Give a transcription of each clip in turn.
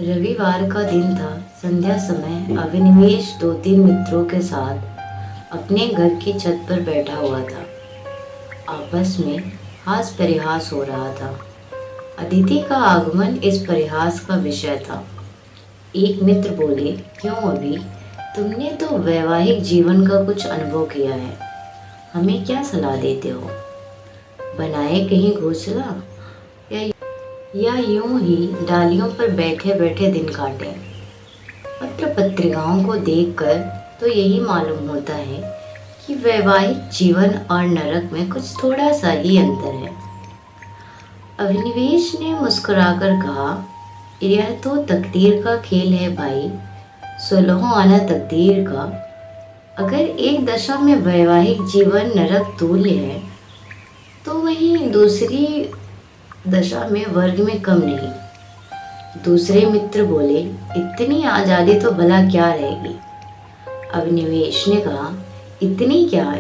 रविवार का दिन था। संध्या समय अभिनिवेश दो तीन मित्रों के साथ अपने घर की छत पर बैठा हुआ था। आपस में हास परिहास हो रहा था। अदिति का आगमन इस परिहास का विषय था। एक मित्र बोले, क्यों अभी, तुमने तो वैवाहिक जीवन का कुछ अनुभव किया है, हमें क्या सलाह देते हो? बनाए कहीं घोंसला या यूं ही डालियों पर बैठे बैठे दिन काटे? पत्र पत्रिकाओं को देखकर तो यही मालूम होता है कि वैवाहिक जीवन और नरक में कुछ थोड़ा सा ही अंतर है। अभिनिवेश ने मुस्कुराकर कहा, यह तो तकदीर का खेल है भाई, सोलहों आना तकदीर का। अगर एक दशा में वैवाहिक जीवन नरक तुल्य है तो वहीं दूसरी दशा में वर्ग में कम नहीं। दूसरे मित्र बोले, इतनी आजादी तो भला क्या रहेगी? अभिनिवेश ने कहा, इतनी क्या,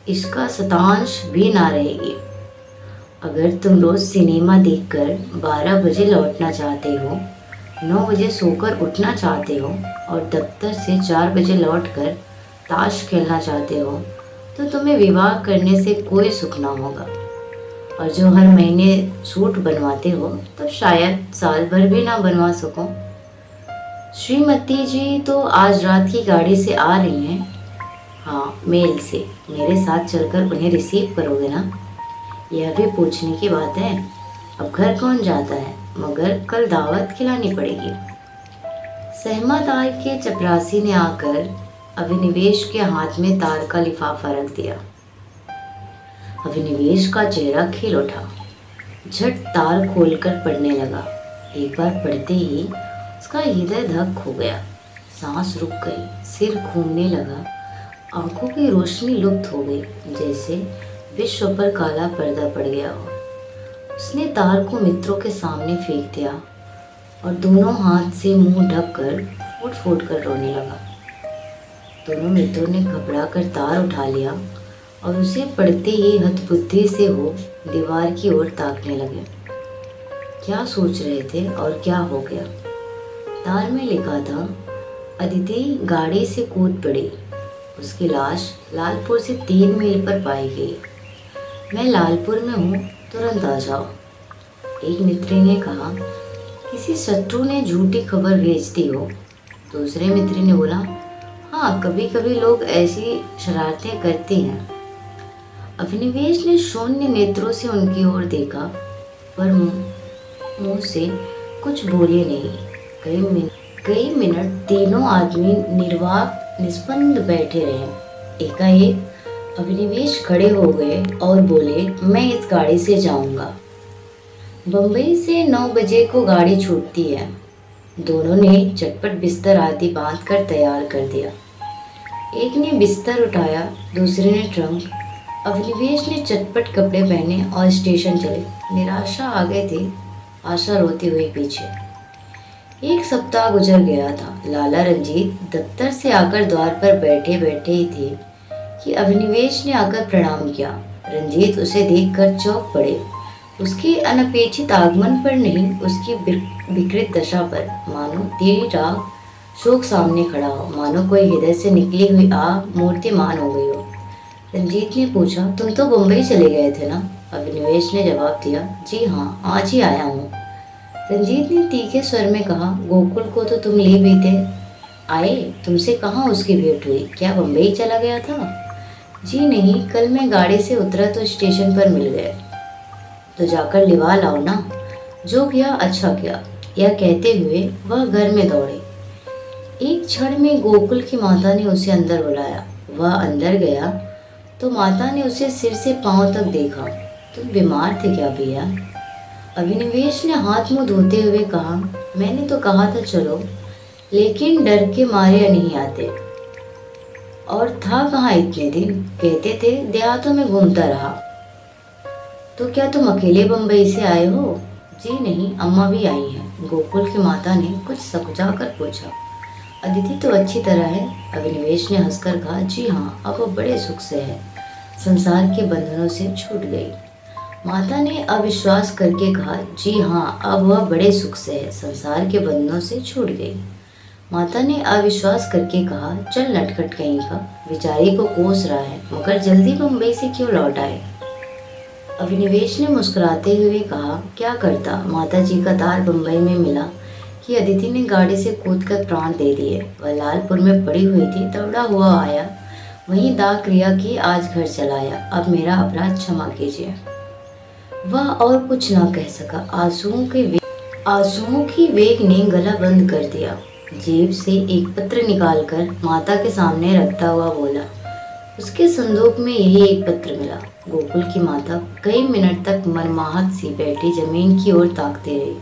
इसका शतांश भी ना रहेगी। अगर तुम रोज सिनेमा देखकर 12 बजे लौटना चाहते हो, 9 बजे सोकर उठना चाहते हो और दफ्तर से 4 बजे लौटकर ताश खेलना चाहते हो, तो तुम्हें विवाह करने से कोई सुख ना होगा। और जो हर महीने सूट बनवाते हो तो शायद साल भर भी ना बनवा सको। श्रीमती जी तो आज रात की गाड़ी से आ रही हैं। हाँ, मेल से। मेरे साथ चलकर उन्हें रिसीव करोगे ना? यह भी पूछने की बात है। अब घर कौन जाता है, मगर कल दावत खिलानी पड़ेगी। सहमत आय के चपरासी ने आकर अभिनिवेश के हाथ में तार का लिफाफा रख दिया। अभिनिवेश का चेहरा खिल उठा। झट तार खोलकर पढ़ने लगा। एक बार पढ़ते ही उसका हृदय धक हो गया, सांस रुक गई, सिर घूमने लगा, आंखों की रोशनी लुप्त हो गई, जैसे विश्व पर काला पर्दा पड़ गया हो। उसने तार को मित्रों के सामने फेंक दिया और दोनों हाथ से मुंह ढककर फूट फूट कर रोने लगा। दोनों मित्रों ने घबरा कर तार उठा लिया और उसे पढ़ते ही हतबुद्धि से वो दीवार की ओर ताकने लगे। क्या सोच रहे थे और क्या हो गया? तार में लिखा था, अदिति गाड़ी से कूद पड़ी, उसकी लाश लालपुर से 3 मील पर पाई गई। मैं लालपुर में हूँ, तुरंत आ जाओ। एक मित्र ने कहा, किसी शत्रु ने झूठी खबर भेज दी हो। दूसरे मित्र ने बोला, हाँ, कभी कभी लोग ऐसी शरारतें करते हैं। अभिनिवेश ने शून्य नेत्रों से उनकी ओर देखा, पर मुंह से कुछ बोले नहीं। कई मिनट तीनों आदमी निर्वाक निष्पन्द बैठे रहे। एकाएक अभिनिवेश खड़े हो गए और बोले, मैं इस गाड़ी से जाऊंगा। बंबई से 9 बजे को गाड़ी छूटती है। दोनों ने चटपट बिस्तर आदि बांध कर तैयार कर दिया। एक ने बिस्तर उठाया, दूसरे ने ट्रंक। अभिनिवेश ने चटपट कपड़े पहने और स्टेशन चले। निराशा आगे थी, आशा रोती हुई पीछे। एक सप्ताह गुजर गया था। लाला रंजीत दफ्तर से आकर द्वार पर बैठे बैठे ही थे कि अभिनिवेश ने आकर प्रणाम किया। रंजीत उसे देखकर चौंक पड़े। उसके अनपेक्षित आगमन पर नहीं, उसकी विकृत दशा पर, मानो देरी रात शोक सामने खड़ा हो, मानो कोई हृदय से निकली हुई आग मूर्तिमान हो गई हो। रंजीत ने पूछा, तुम तो बम्बई चले गए थे ना? अभिनिवेश ने जवाब दिया, जी हाँ, आज ही आया हूँ। रंजीत ने तीखे स्वर में कहा, गोकुल को तो तुम ले भी थे आए, तुमसे कहाँ उसकी भेंट हुई? क्या बम्बई चला गया था? जी नहीं, कल मैं गाड़ी से उतरा तो स्टेशन पर मिल गए। तो जाकर लिवा लाओ ना। जो किया अच्छा किया, यह कहते हुए वह घर में दौड़े। एक क्षण में गोकुल की माता ने उसे अंदर बुलाया। वह अंदर गया तो माता ने उसे सिर से पांव तक देखा। तुम बीमार थे क्या भैया? अभिनिवेश ने हाथ मुंह धोते हुए कहा, मैंने तो कहा था चलो, लेकिन डर के मारे नहीं आते। और था कहाँ इतने दिन? कहते थे देहातों में घूमता रहा। तो क्या तुम अकेले बम्बई से आए हो? जी नहीं, अम्मा भी आई हैं। गोकुल की माता ने कुछ सकुचा कर पूछा। अदिति तो अच्छी तरह है? अभिनिवेश ने हंसकर कहा, जी हाँ, अब वो बड़े सुख से है, संसार के बंधनों से छूट गई। माता ने अविश्वास करके कहा, जी हाँ, अब वह बड़े सुख से है, संसार के बंधनों से छूट गई। माता ने अविश्वास करके कहा, चल नटखट कहीं का, बेचारी को कोस रहा है, मगर जल्दी मुंबई से क्यों लौट आए। अभिनिवेश ने मुस्कुराते हुए कहा, क्या करता, माता जी का तार बम्बई में मिला कि अदिति ने गाड़ी से कूदकर प्राण दे दिए। वह लालपुर में पड़ी हुई थी, दौड़ा हुआ आया, वहीं दाह क्रिया की, आज घर चलाया, अब मेरा अपराध क्षमा कीजिए। वह और कुछ ना कह सका। आंसुओं की वेग ने गला बंद कर दिया। जेब से एक पत्र निकालकर माता के सामने रखता हुआ बोला, उसके संदूक में यही एक पत्र मिला। गोकुल की माता कई मिनट तक मनमाहत सी बैठी जमीन की ओर ताकती रही।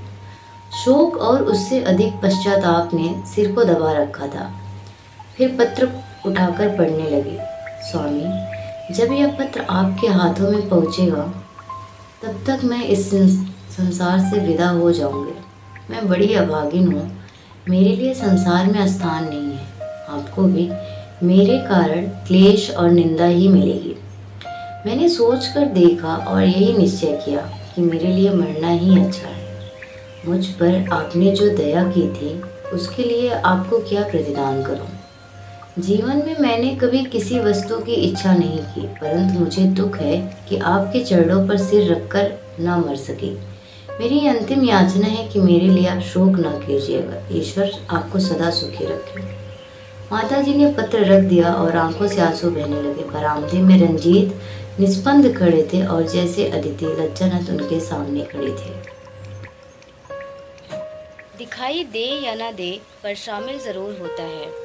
शोक और उससे अधिक पश्चाताप ने सिर को दबा रखा था। फिर पत्र उठाकर पढ़ने लगी, स्वामी, जब यह पत्र आपके हाथों में पहुंचेगा तब तक मैं इस संसार से विदा हो जाऊंगी। मैं बड़ी अभागिन हूँ, मेरे लिए संसार में स्थान नहीं है। आपको भी मेरे कारण क्लेश और निंदा ही मिलेगी। मैंने सोचकर देखा और यही निश्चय किया कि मेरे लिए मरना ही अच्छा है। मुझ पर आपने जो दया की थी उसके लिए आपको क्या प्रतिदान करूं। जीवन में मैंने कभी किसी वस्तु की इच्छा नहीं की, परंतु मुझे दुख है कि आपके चरणों पर सिर रखकर न मर सकी। मेरी अंतिम याचना है कि मेरे लिए आप शोक न कीजिएगा। ईश्वर आपको सदा सुखी रखे। माता जी ने पत्र रख दिया और आंखों से आंसू बहने लगे। बरामदे में रंजीत निस्पंद खड़े थे और जैसे अदिति लज्जानत उनके सामने खड़ी थी। दिखाई दे या ना दे, पर शामिल ज़रूर होता है।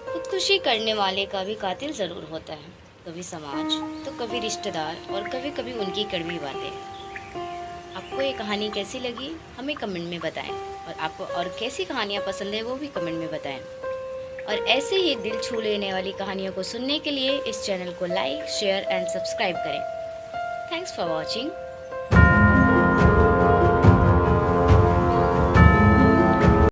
खुदकुशी करने वाले का भी कातिल ज़रूर होता है, कभी समाज तो कभी रिश्तेदार और कभी कभी उनकी कड़वी बातें। आपको ये कहानी कैसी लगी हमें कमेंट में बताएं, और आपको और कैसी कहानियाँ पसंद है वो भी कमेंट में बताएं। और ऐसे ही दिल छू लेने वाली कहानियों को सुनने के लिए इस चैनल को लाइक, शेयर एंड सब्सक्राइब करें। Thanks for watching.